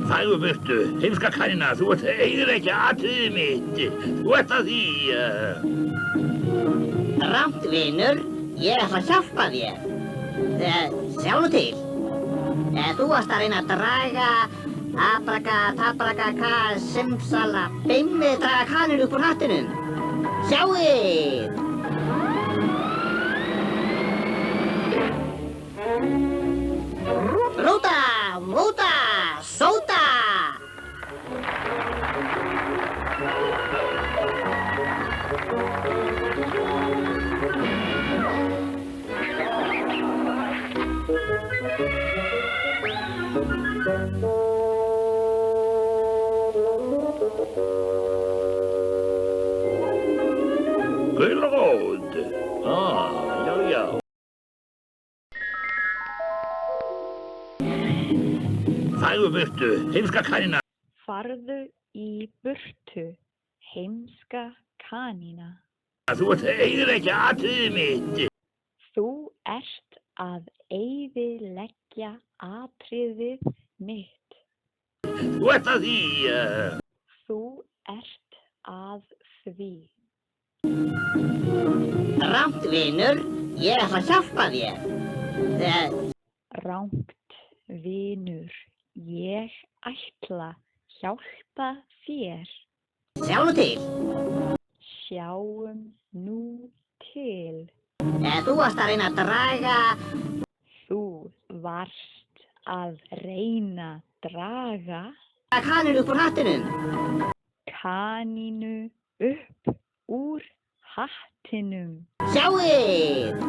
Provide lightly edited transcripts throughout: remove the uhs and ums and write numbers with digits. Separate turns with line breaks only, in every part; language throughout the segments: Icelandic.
Farðu burtu, heimska kanína, þú ert eyðileggja atriðið mitt. Þú ert að því...
Rangt, vinur. Ég ætla að hjálpa þér. Sjá nú til. Þú varst að reyna að draga abraka, simsala, bimmi, draga kanínu upp úr hattinum. Sjáið! Rúta, sóta!
Gulrót. Já. Farðu burtu, heimska kanína.
Farðu í burtu, heimska kanína.
Þú ert að eyðileggja atriðið mitt.
Þú ert að eyðileggja atriðið mitt.
Þú ert að því...
Þú ert að því.
Rangt, vinur. Ég ætla að hjálpa þér.
Rangt, vinur. Ég ætla hjálpa þér.
Sjá nú til.
Sjáum nú til.
Þú varst að reyna að draga...
Þú varst að reyna draga
kanínu upp úr hattinum.
kanínu upp úr hattinum.
Sjáið!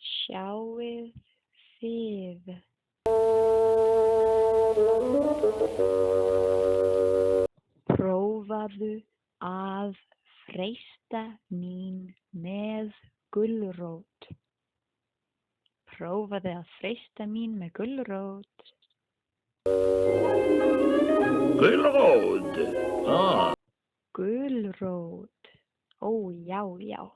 Sjáið þið. Prófaðu að freista mín með gulrót. Prófaðu að freista mín með gulrót.
Gulrót.
Gulrót. Ó, já.
Já.